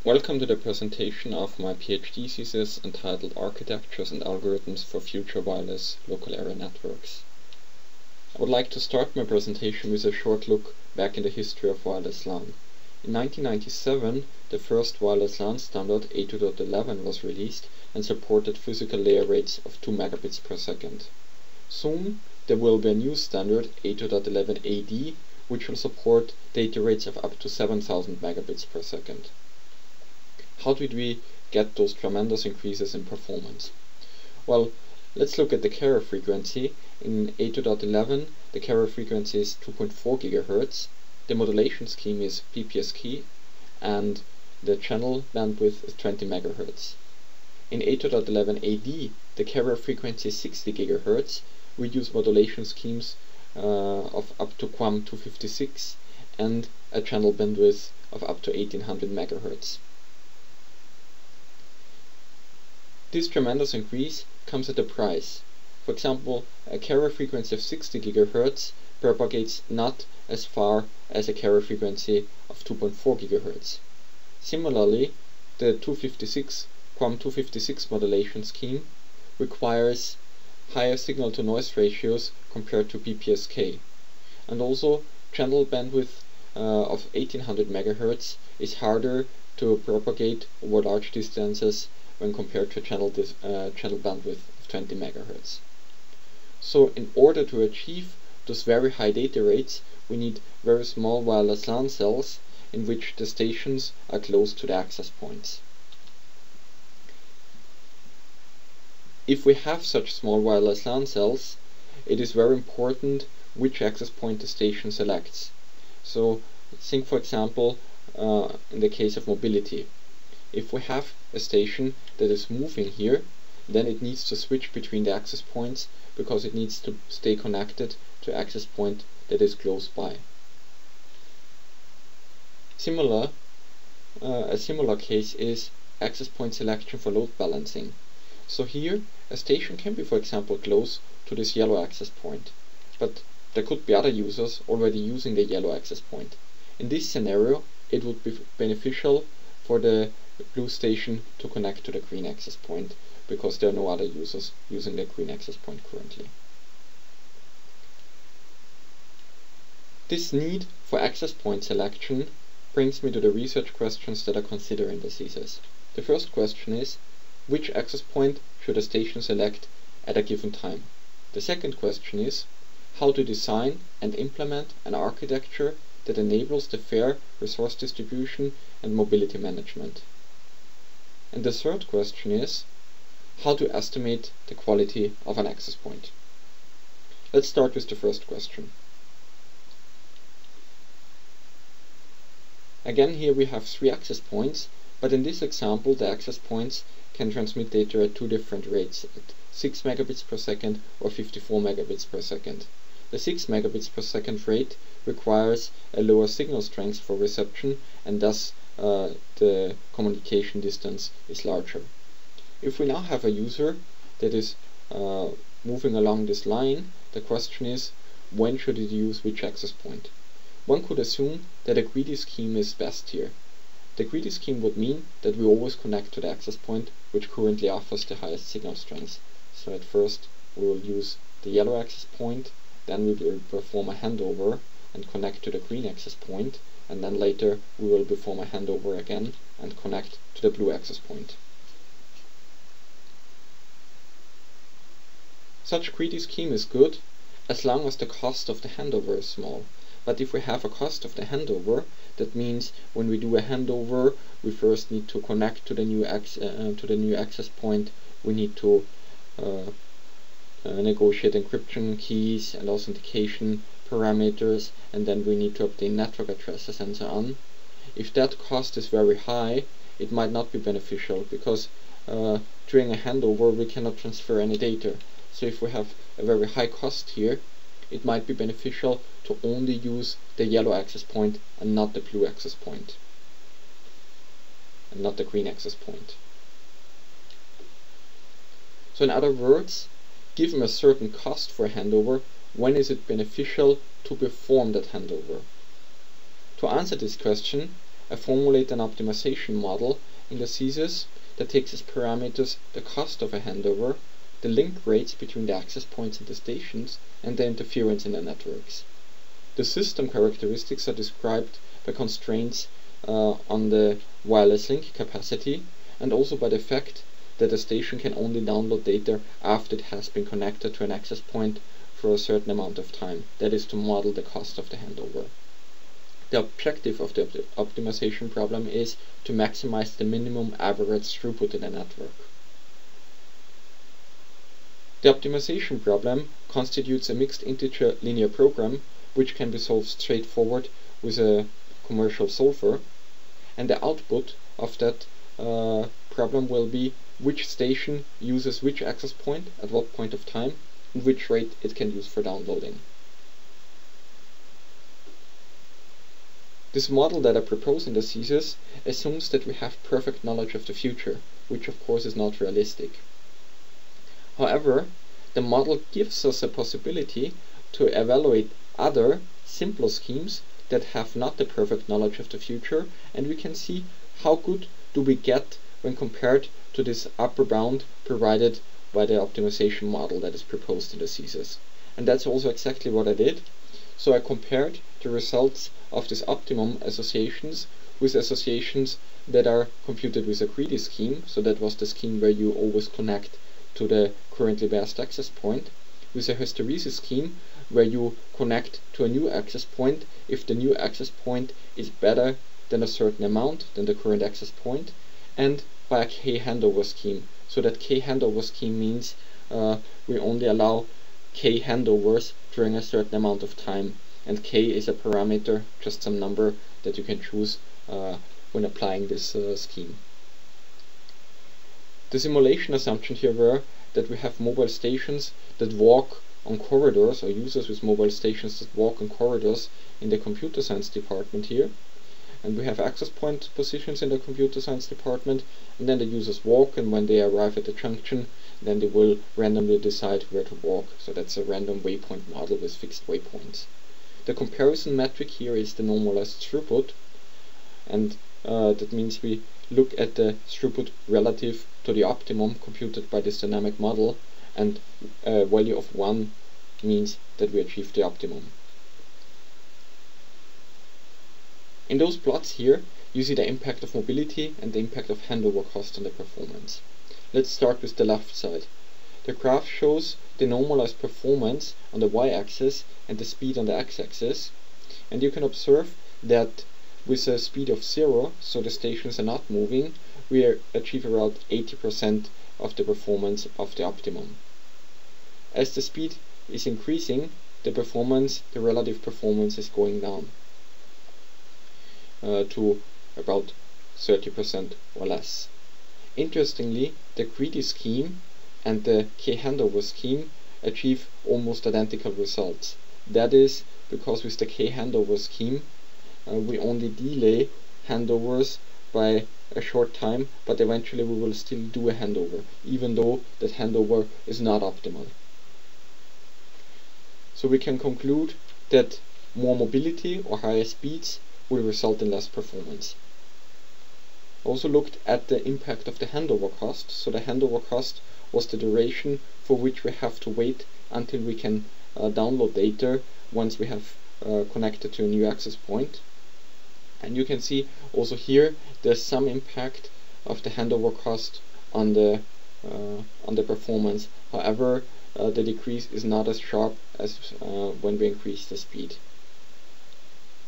Welcome to the presentation of my PhD thesis entitled Architectures and Algorithms for Future Wireless Local Area Networks. I would like to start my presentation with a short look back in the history of wireless LAN. In 1997, the first wireless LAN standard 802.11 was released and supported physical layer rates of 2 megabits per second. Soon, there will be a new standard 802.11ad which will support data rates of up to 7000 megabits per second. How did we get those tremendous increases in performance? Well, let's look at the carrier frequency. In 802.11, the carrier frequency is 2.4 GHz, the modulation scheme is PPSK, and the channel bandwidth is 20 MHz. In 802.11ad, the carrier frequency is 60 GHz. We use modulation schemes of up to QAM 256 and a channel bandwidth of up to 1800 MHz. This tremendous increase comes at a price. For example, a carrier frequency of 60 GHz propagates not as far as a carrier frequency of 2.4 GHz. Similarly, the QAM 256 modulation scheme requires higher signal-to-noise ratios compared to PPSK. And also, channel bandwidth of 1800 MHz is harder to propagate over large distances when compared to channel bandwidth of 20 MHz. So in order to achieve those very high data rates, we need very small wireless LAN cells in which the stations are close to the access points. If we have such small wireless LAN cells, it is very important which access point the station selects. So think, for example, in the case of mobility. If we have a station that is moving here, then it needs to switch between the access points because it needs to stay connected to an access point that is close by. A similar case is access point selection for load balancing. So here, a station can be, for example, close to this yellow access point, but there could be other users already using the yellow access point. In this scenario, it would be beneficial for the blue station to connect to the green access point because there are no other users using the green access point currently. This need for access point selection brings me to the research questions that I consider in the thesis. The first question is, which access point should a station select at a given time? The second question is, how to design and implement an architecture that enables the fair resource distribution and mobility management. And the third question is, how to estimate the quality of an access point. Let's start with the first question. Again, here we have 3 access points, but in this example the access points can transmit data at 2 different rates, at 6 megabits per second or 54 megabits per second. The 6 megabits per second rate requires a lower signal strength for reception, and thus the communication distance is larger. If we now have a user that is moving along this line, the question is, when should it use which access point? One could assume that a greedy scheme is best here. The greedy scheme would mean that we always connect to the access point which currently offers the highest signal strength. So at first we will use the yellow access point, then we will perform a handover and connect to the green access point, and then later we will perform a handover again and connect to the blue access point. Such greedy scheme is good as long as the cost of the handover is small. But if we have a cost of the handover, that means when we do a handover, we first need to connect to the new access point. We need to negotiate encryption keys and authentication parameters, and then we need to obtain network addresses and so on. If that cost is very high, it might not be beneficial because during a handover we cannot transfer any data. So if we have a very high cost here, it might be beneficial to only use the yellow access point and not the blue access point, and not the green access point. So in other words, given a certain cost for a handover, when is it beneficial to perform that handover? To answer this question, a formulate and optimization model in the thesis that takes as parameters the cost of a handover, the link rates between the access points and the stations, and the interference in the networks. The system characteristics are described by constraints on the wireless link capacity, and also by the fact that a station can only download data after it has been connected to an access point for a certain amount of time. That is to model the cost of the handover. The objective of the optimization problem is to maximize the minimum average throughput in a network. The optimization problem constitutes a mixed integer linear program which can be solved straightforward with a commercial solver, and the output of that problem will be which station uses which access point at what point of time and which rate it can use for downloading. This model that I propose in the thesis assumes that we have perfect knowledge of the future, which of course is not realistic. However, the model gives us a possibility to evaluate other, simpler schemes that have not the perfect knowledge of the future, and we can see how good do we get when compared to this upper bound provided by the optimization model that is proposed in the thesis. And that's also exactly what I did. So I compared the results of these optimum associations with associations that are computed with a greedy scheme, so that was the scheme where you always connect to the currently best access point, with a hysteresis scheme where you connect to a new access point if the new access point is better than a certain amount than the current access point, and by a k handover scheme, so that k handover scheme means we only allow k handovers during a certain amount of time, and k is a parameter, just some number that you can choose when applying this scheme. The simulation assumption here were that we have mobile stations that walk on corridors, or users with mobile stations that walk on corridors in the computer science department here, and we have access point positions in the computer science department, and then the users walk, and when they arrive at the junction, then they will randomly decide where to walk. So that's a random waypoint model with fixed waypoints. The comparison metric here is the normalized throughput, and that means we look at the throughput relative to the optimum computed by this dynamic model, and a value of 1 means that we achieve the optimum. In those plots here, you see the impact of mobility and the impact of handover cost on the performance. Let's start with the left side. The graph shows the normalized performance on the y-axis and the speed on the x-axis, and you can observe that with a speed of 0, so the stations are not moving, we achieve around 80% of the performance of the optimum. As the speed is increasing, the relative performance is going down to about 30% or less. Interestingly, the greedy scheme and the k handover scheme achieve almost identical results. That is because with the k handover scheme we only delay handovers by a short time, but eventually we will still do a handover, even though that handover is not optimal. So we can conclude that more mobility or higher speeds will result in less performance. Also looked at the impact of the handover cost. So the handover cost was the duration for which we have to wait until we can download data once we have connected to a new access point. And you can see also here there's some impact of the handover cost on the performance. However, the decrease is not as sharp as when we increase the speed.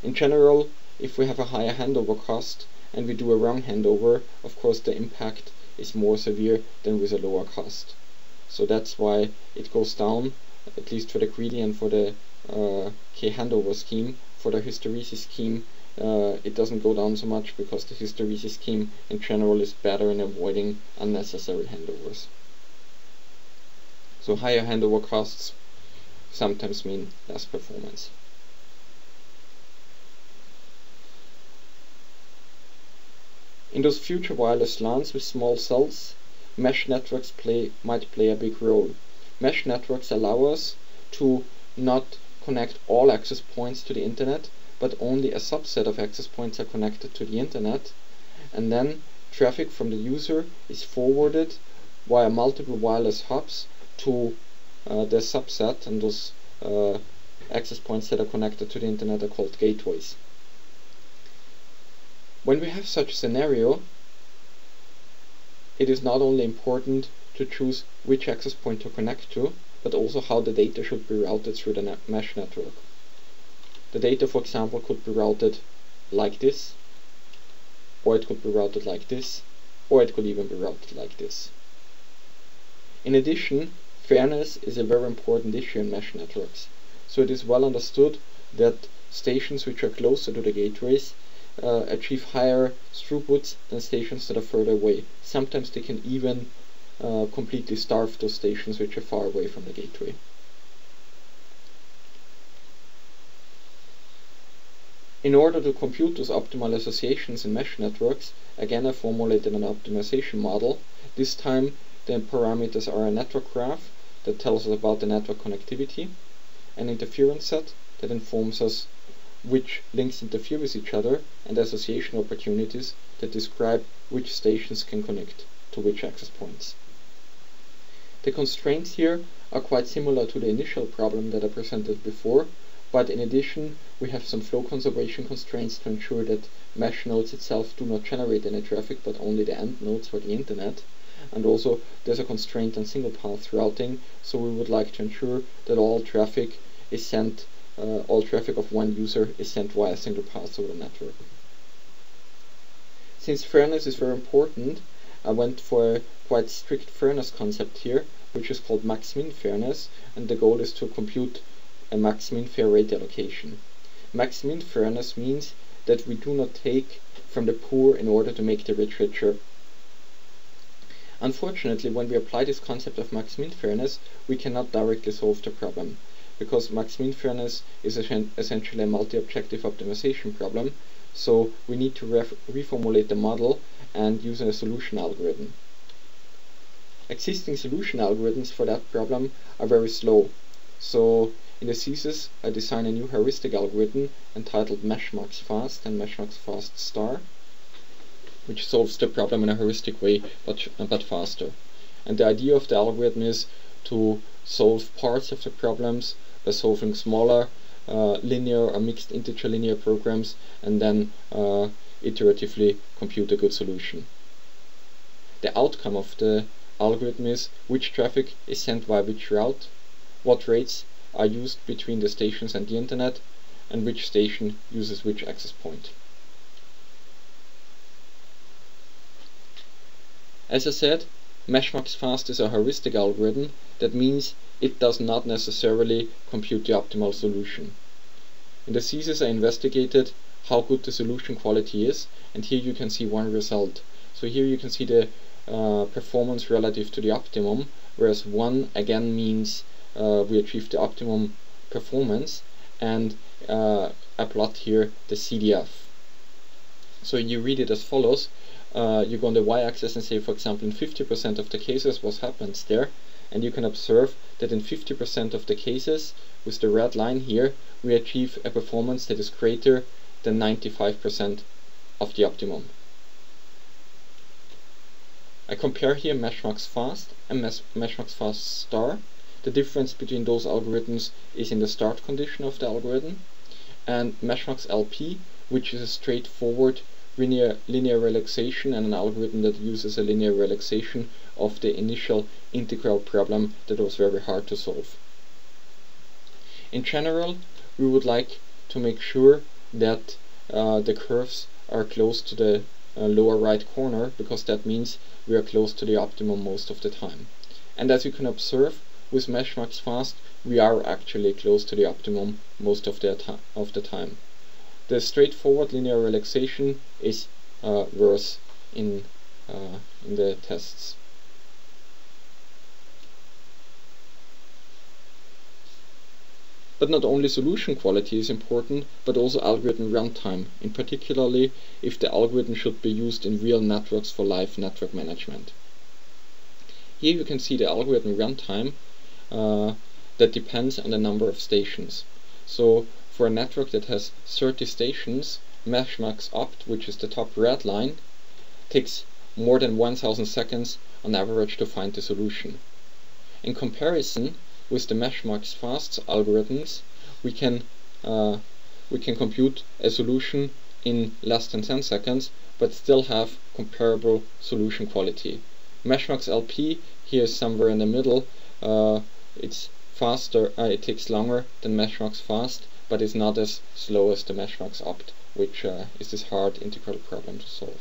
In general, if we have a higher handover cost and we do a wrong handover, of course the impact is more severe than with a lower cost. So that's why it goes down, at least for the greedy and for the k handover scheme. For the hysteresis scheme, it doesn't go down so much because the hysteresis scheme in general is better in avoiding unnecessary handovers. So higher handover costs sometimes mean less performance. In those future wireless LANs with small cells, mesh networks might play a big role. Mesh networks allow us to not connect all access points to the internet, but only a subset of access points are connected to the internet, and then traffic from the user is forwarded via multiple wireless hubs to the subset, and those access points that are connected to the internet are called gateways. When we have such a scenario, it is not only important to choose which access point to connect to, but also how the data should be routed through the mesh network. The data, for example, could be routed like this, or it could be routed like this, or it could even be routed like this. In addition, fairness is a very important issue in mesh networks. So it is well understood that stations which are closer to the gateways achieve higher throughputs than stations that are further away. Sometimes they can even completely starve those stations which are far away from the gateway. In order to compute those optimal associations in mesh networks, again I formulated an optimization model. This time the parameters are a network graph that tells us about the network connectivity, an interference set that informs us which links interfere with each other, and association opportunities that describe which stations can connect to which access points. The constraints here are quite similar to the initial problem that I presented before, but in addition we have some flow conservation constraints to ensure that mesh nodes itself do not generate any traffic, but only the end nodes for the internet. And also there's a constraint on single path routing, so we would like to ensure that all traffic is sent, all traffic of one user is sent via single path over the network. Since fairness is very important, I went for a quite strict fairness concept here, which is called max-min fairness, and the goal is to compute a max-min fair rate allocation. Max-min fairness means that we do not take from the poor in order to make the rich richer. Unfortunately, when we apply this concept of max-min fairness, we cannot directly solve the problem, because max-min fairness is essentially a multi-objective optimization problem, so we need to reformulate the model and use a solution algorithm. Existing solution algorithms for that problem are very slow, so in the thesis I designed a new heuristic algorithm entitled MESHMAX-FAST and MESHMAX-FAST star, which solves the problem in a heuristic way but faster. And the idea of the algorithm is to solve parts of the problems by solving smaller linear or mixed integer linear programs, and then iteratively compute a good solution. The outcome of the algorithm is which traffic is sent via which route, what rates are used between the stations and the internet, and which station uses which access point. As I said, MESHMAX-FAST is a heuristic algorithm. That means it does not necessarily compute the optimal solution. In the thesis I investigated how good the solution quality is, and here you can see one result. So here you can see the performance relative to the optimum, whereas 1 again means we achieved the optimum performance, and I plot here the CDF. So you read it as follows. You go on the y-axis and say, for example, in 50% of the cases what happens there, and you can observe that in 50% of the cases, with the red line here, we achieve a performance that is greater than 95% of the optimum. I compare here MESHMAX-FAST and MESHMAX-FAST star. The difference between those algorithms is in the start condition of the algorithm, and MESHMAX-LP, which is a straightforward linear relaxation and an algorithm that uses a linear relaxation of the initial integral problem that was very hard to solve. In general, we would like to make sure that the curves are close to the lower right corner, because that means we are close to the optimum most of the time. And as you can observe, with MESHMAX-FAST we are actually close to the optimum most of the time. The straightforward linear relaxation is worse in the tests. But not only solution quality is important, but also algorithm runtime, in particularly if the algorithm should be used in real networks for live network management. Here you can see the algorithm runtime that depends on the number of stations. So for a network that has 30 stations, MESHMAX-Opt, which is the top red line, takes more than 1000 seconds on average to find the solution. In comparison with the MESHMAX-FAST algorithms, we can compute a solution in less than 10 seconds, but still have comparable solution quality. MESHMAX-LP here is somewhere in the middle. It's faster, it takes longer than MESHMAX-FAST, but is not as slow as the MESHMAX-Opt, which is this hard integral problem to solve.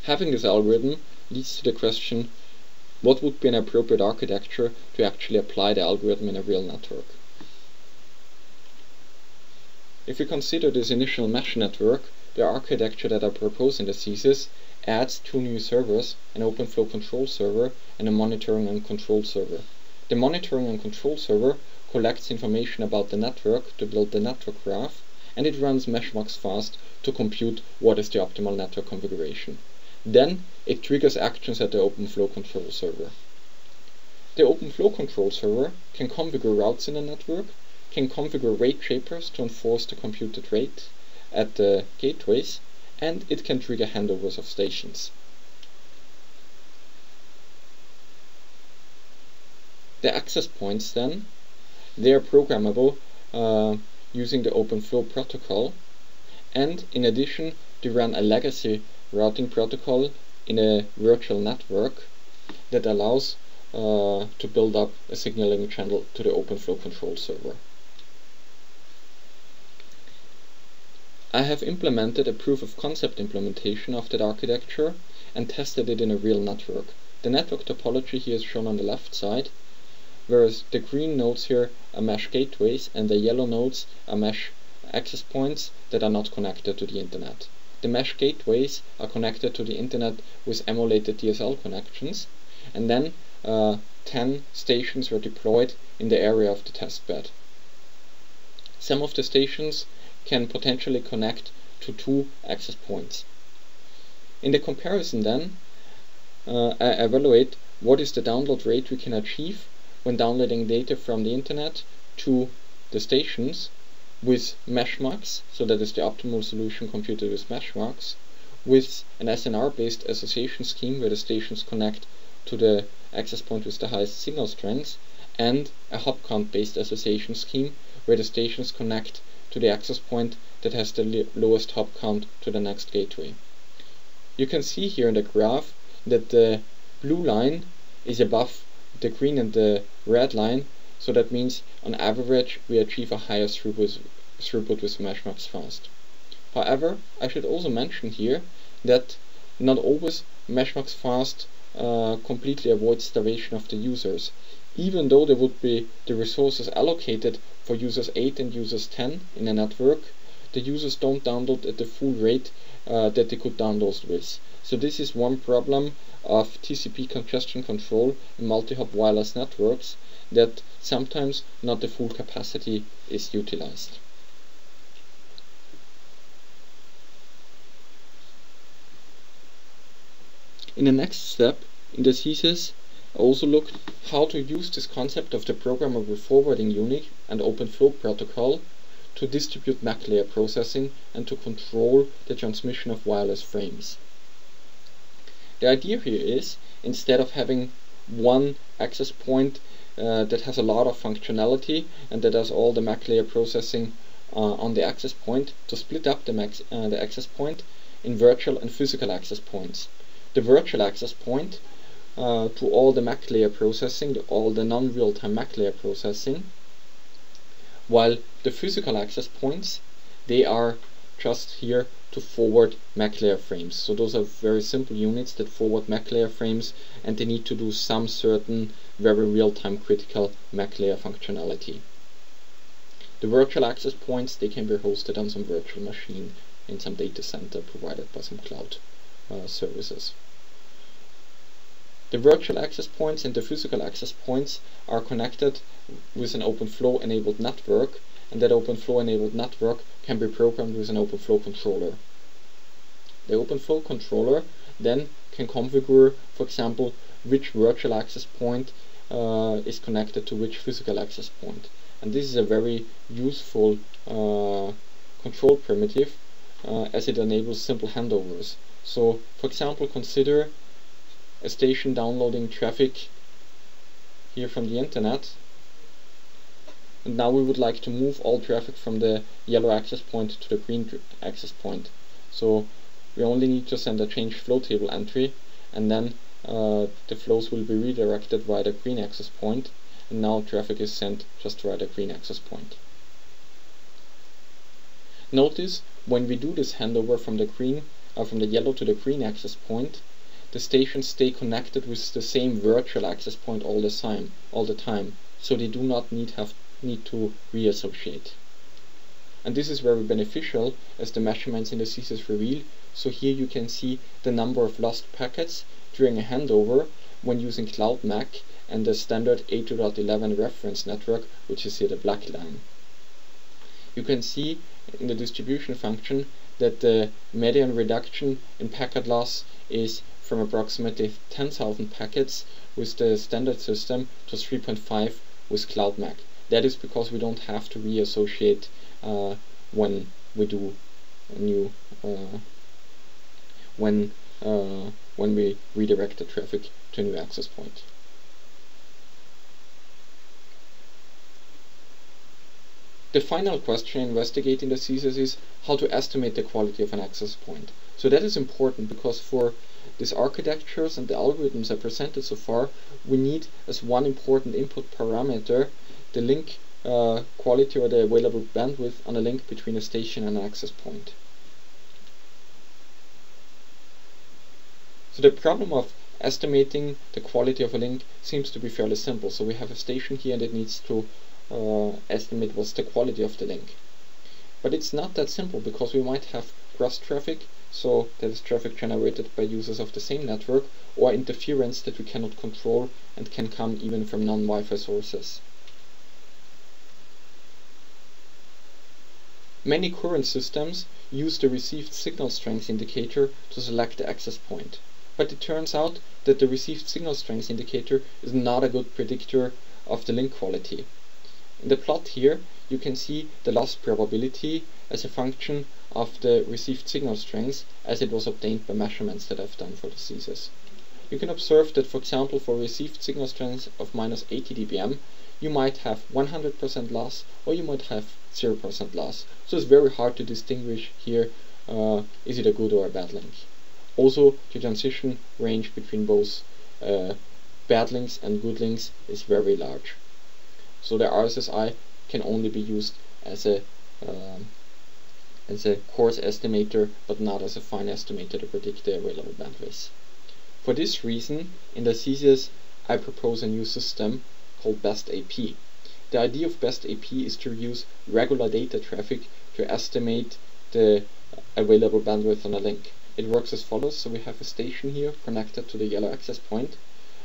Having this algorithm leads to the question, what would be an appropriate architecture to actually apply the algorithm in a real network? If we consider this initial mesh network, the architecture that I propose in the thesis adds 2 new servers, an OpenFlow control server and a monitoring and control server. The monitoring and control server collects information about the network to build the network graph, and it runs MESHMAX-FAST to compute what is the optimal network configuration. Then it triggers actions at the OpenFlow control server. The OpenFlow control server can configure routes in the network, can configure rate shapers to enforce the computed rate at the gateways, and it can trigger handovers of stations. The access points then, they are programmable using the OpenFlow protocol, and in addition they run a legacy routing protocol in a virtual network that allows to build up a signaling channel to the OpenFlow control server. I have implemented a proof of concept implementation of that architecture and tested it in a real network. The network topology here is shown on the left side, whereas the green nodes here are mesh gateways and the yellow nodes are mesh access points that are not connected to the internet. The mesh gateways are connected to the internet with emulated DSL connections, and then 10 stations were deployed in the area of the testbed. Some of the stations can potentially connect to 2 access points. In the comparison then, I evaluate what is the download rate we can achieve when downloading data from the internet to the stations with MESHMAX, so that is the optimal solution computed with MESHMAX, with an SNR based association scheme where the stations connect to the access point with the highest signal strength, and a hop count based association scheme where the stations connect to the access point that has the lowest hop count to the next gateway. You can see here in the graph that the blue line is above the green and the red line, so that means on average we achieve a higher throughput with MESHMAX-FAST. However, I should also mention here that not always MESHMAX-FAST completely avoids starvation of the users. Even though there would be the resources allocated for users 8 and users 10 in a network, the users don't download at the full rate that they could download with. So this is one problem of TCP congestion control in multi-hop wireless networks, that sometimes not the full capacity is utilized. In the next step in the thesis, I also looked how to use this concept of the programmable forwarding unit and OpenFlow protocol to distribute MAC layer processing and to control the transmission of wireless frames. The idea here is, instead of having one access point that has a lot of functionality and that does all the MAC layer processing on the access point, to split up the access point in virtual and physical access points. The virtual access point to all the MAC layer processing, all the non-real-time MAC layer processing, while the physical access points, they are just here to forward MAC layer frames. So those are very simple units that forward MAC layer frames, and they need to do some certain very real-time critical MAC layer functionality. The virtual access points, they can be hosted on some virtual machine in some data center provided by some cloud services. The virtual access points and the physical access points are connected with an OpenFlow enabled network, and that OpenFlow enabled network can be programmed with an OpenFlow controller. The OpenFlow controller then can configure, for example, which virtual access point is connected to which physical access point. and this is a very useful control primitive as it enables simple handovers. So, for example, consider a station downloading traffic here from the internet, and now we would like to move all traffic from the yellow access point to the green access point. So we only need to send a change flow table entry, and then the flows will be redirected via the green access point, and now traffic is sent just via the green access point. Notice when we do this handover from the yellow to the green access point, the stations stay connected with the same virtual access point all the time, so they do not need to reassociate. And this is very beneficial, as the measurements in the thesis reveal. So here you can see the number of lost packets during a handover when using CloudMAC and the standard 802.11 reference network, which is here the black line. You can see in the distribution function that the median reduction in packet loss is from approximately 10,000 packets with the standard system to 3.5 with CloudMAC. That is because we don't have to reassociate when we do a new when we redirect the traffic to a new access point. The final question investigating the thesis is how to estimate the quality of an access point. So that is important because for these architectures and the algorithms I presented so far, we need as one important input parameter the link quality or the available bandwidth on a link between a station and an access point. So the problem of estimating the quality of a link seems to be fairly simple. So we have a station here and it needs to estimate what's the quality of the link. But it's not that simple because we might have cross traffic, so that is traffic generated by users of the same network, or interference that we cannot control and can come even from non-Wi-Fi sources. Many current systems use the received signal strength indicator to select the access point. But it turns out that the received signal strength indicator is not a good predictor of the link quality. In the plot here, you can see the loss probability as a function of the received signal strength as it was obtained by measurements that I've done for the thesis. You can observe that, for example, for received signal strength of -80 dBm, you might have 100% loss or you might have 0% loss. So it's very hard to distinguish here, is it a good or a bad link. Also, the transition range between both bad links and good links is very large. So the RSSI can only be used as a coarse estimator, but not as a fine estimator to predict the available bandwidth. For this reason, in the thesis, I propose a new system called BestAP. The idea of BestAP is to use regular data traffic to estimate the available bandwidth on a link. It works as follows. So we have a station here connected to the yellow access point,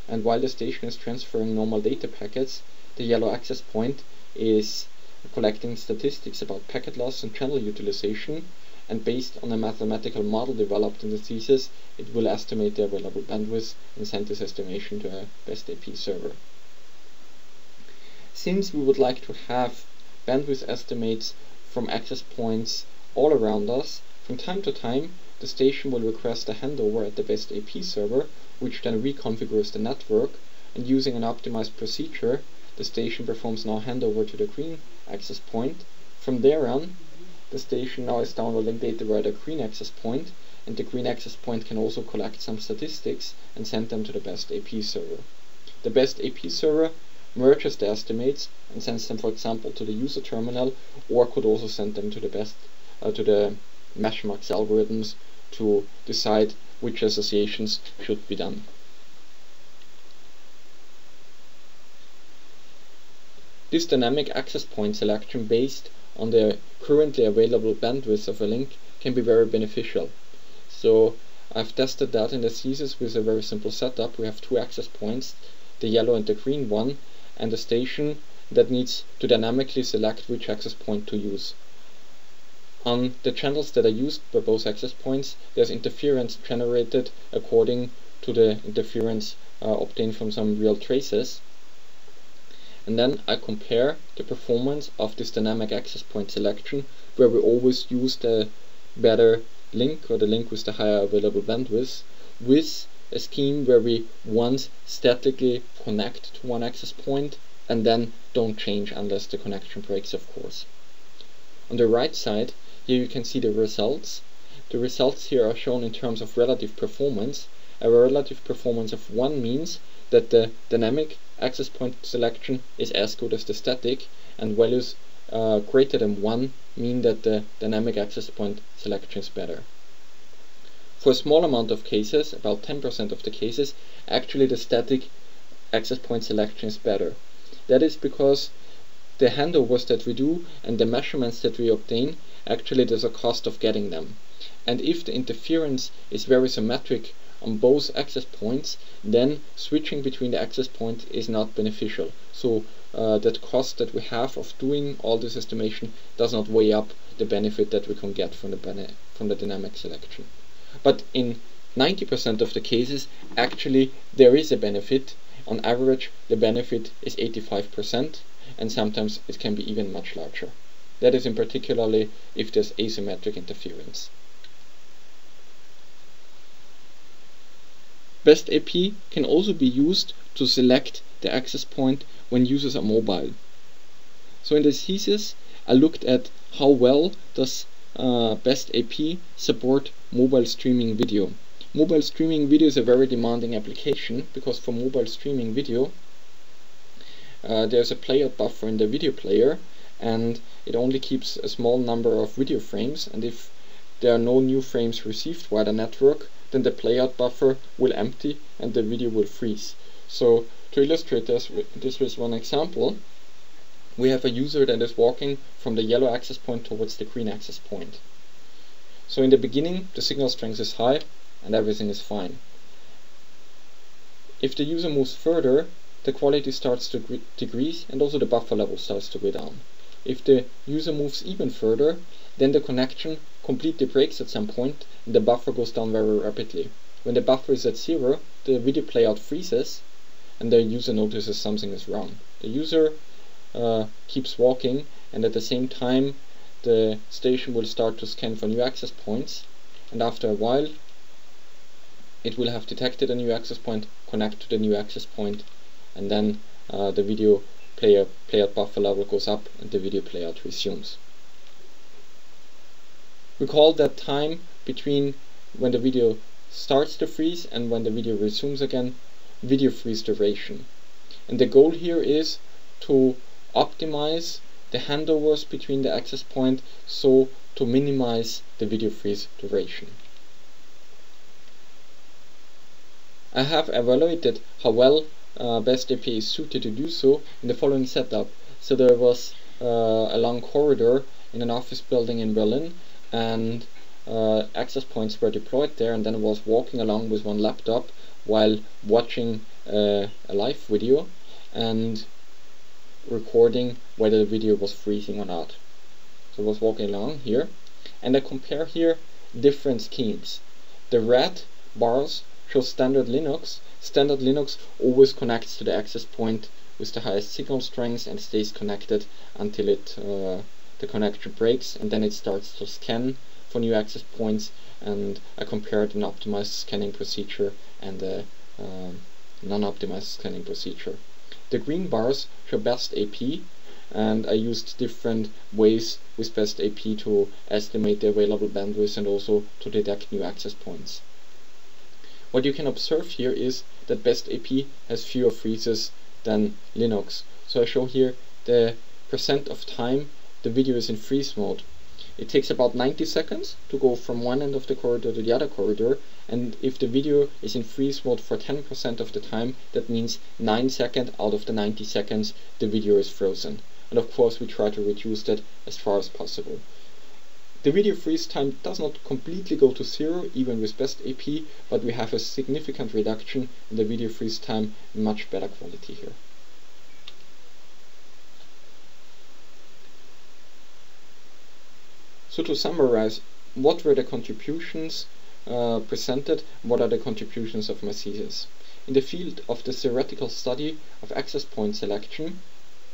and while the station is transferring normal data packets, the yellow access point is collecting statistics about packet loss and channel utilization, and based on a mathematical model developed in the thesis, it will estimate the available bandwidth and send this estimation to a BestAP server. Since we would like to have bandwidth estimates from access points all around us, from time to time the station will request a handover at the BestAP server, which then reconfigures the network, and using an optimized procedure, the station performs now handover to the green access point. From there on, the station now is downloading data via the green access point, and the green access point can also collect some statistics and send them to the BestAP server. The BestAP server merges the estimates and sends them, for example, to the user terminal, or could also send them to the MESHMAX algorithms to decide which associations should be done. This dynamic access point selection based on the currently available bandwidth of a link can be very beneficial. So I've tested that in the thesis with a very simple setup. We have two access points, the yellow and the green one, and a station that needs to dynamically select which access point to use. On the channels that are used by both access points, there's interference generated according to the interference obtained from some real traces. and then I compare the performance of this dynamic access point selection, where we always use the better link or the link with the higher available bandwidth, with a scheme where we once statically connect to one access point and then don't change unless the connection breaks, of course. On the right side, here you can see the results. The results here are shown in terms of relative performance. A relative performance of 1 means that the dynamic access point selection is as good as the static, and values greater than 1 mean that the dynamic access point selection is better. For a small amount of cases, about 10% of the cases, actually the static access point selection is better. That is because the handovers that we do and the measurements that we obtain, actually there's a cost of getting them. And if the interference is very symmetric on both access points, then switching between the access points is not beneficial. So that cost that we have of doing all this estimation does not weigh up the benefit that we can get from the dynamic selection. But in 90% of the cases, actually there is a benefit. On average, the benefit is 85%, and sometimes it can be even much larger. That is in particularly if there's asymmetric interference. Best AP can also be used to select the access point when users are mobile. So in the thesis, I looked at how well does Best AP support mobile streaming video. Mobile streaming video is a very demanding application, because for mobile streaming video there's a playout buffer in the video player, and it only keeps a small number of video frames, and if there are no new frames received via the network, then the playout buffer will empty and the video will freeze. So to illustrate this with one example, we have a user that is walking from the yellow access point towards the green access point. So in the beginning the signal strength is high and everything is fine. If the user moves further, the quality starts to decrease and also the buffer level starts to go down. If the user moves even further, then the connection completely breaks at some point and the buffer goes down very rapidly. When the buffer is at 0, the video playout freezes and the user notices something is wrong. The user keeps walking, and at the same time the station will start to scan for new access points, and after a while it will have detected a new access point, connect to the new access point, and then the video playout buffer level goes up and the video playout resumes. We call that time between when the video starts to freeze and when the video resumes again video freeze duration. And the goal here is to optimize the handovers between the access point, so to minimize the video freeze duration. I have evaluated how well Best AP is suited to do so in the following setup. So there was a long corridor in an office building in Berlin, and access points were deployed there, and then I was walking along with one laptop while watching a live video and recording whether the video was freezing or not. So I was walking along here, and I compare here different schemes. The red bars show standard Linux. Standard Linux always connects to the access point with the highest signal strength and stays connected until the connection breaks, and then it starts to scan for new access points, and I compared an optimized scanning procedure and a non-optimized scanning procedure. The green bars show Best AP, and I used different ways with Best AP to estimate the available bandwidth and also to detect new access points. What you can observe here is that Best AP has fewer freezes than Linux. So I show here the percent of time the video is in freeze mode. It takes about 90 seconds to go from one end of the corridor to the other corridor, and if the video is in freeze mode for 10% of the time, that means 9 seconds out of the 90 seconds the video is frozen. And of course we try to reduce that as far as possible. The video freeze time does not completely go to 0 even with Best AP, but we have a significant reduction in the video freeze time and much better quality here. So to summarize, what were the contributions presented, what are the contributions of my thesis? In the field of the theoretical study of access point selection, we have 3 main contributions. The first contribution is the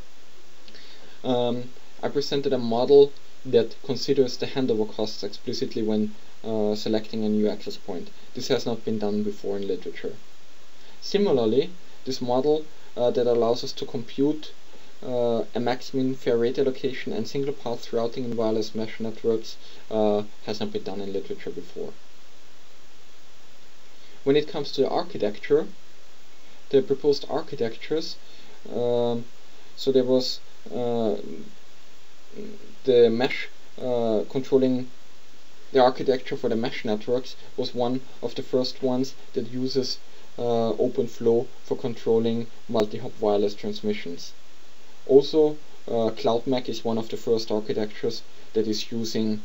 I presented a model that considers the handover costs explicitly when selecting a new access point. This has not been done before in literature. Similarly, this model that allows us to compute a max-min fair rate allocation and single path routing in wireless mesh networks has not been done in literature before. When it comes to the architecture, the proposed architectures, so there was the mesh controlling the architecture for the mesh networks was one of the first ones that uses OpenFlow for controlling multi-hop wireless transmissions. Also, CloudMAC is one of the first architectures that is using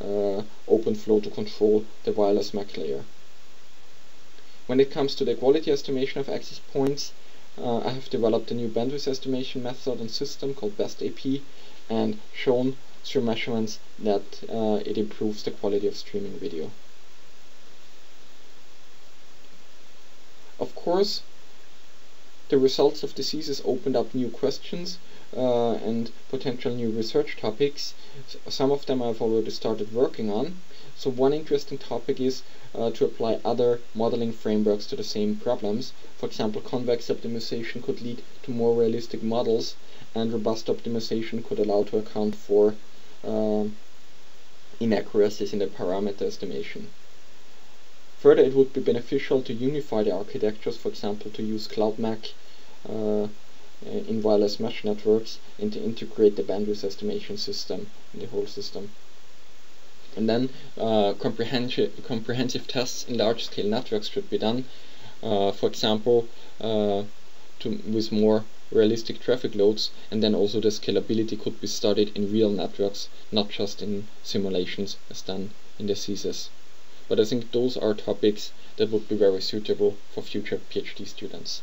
OpenFlow to control the wireless MAC layer. When it comes to the quality estimation of access points, I have developed a new bandwidth estimation method and system called BestAP and shown through measurements that it improves the quality of streaming video. Of course, the results of the thesis opened up new questions and potential new research topics. Some of them I've already started working on. So one interesting topic is to apply other modeling frameworks to the same problems. For example, convex optimization could lead to more realistic models, and robust optimization could allow to account for inaccuracies in the parameter estimation. Further, it would be beneficial to unify the architectures, for example, to use CloudMAC in wireless mesh networks and to integrate the bandwidth estimation system in the whole system. And then comprehensive tests in large-scale networks should be done, for example, with more realistic traffic loads, and then also the scalability could be studied in real networks, not just in simulations as done in the thesis. But I think those are topics that would be very suitable for future PhD students.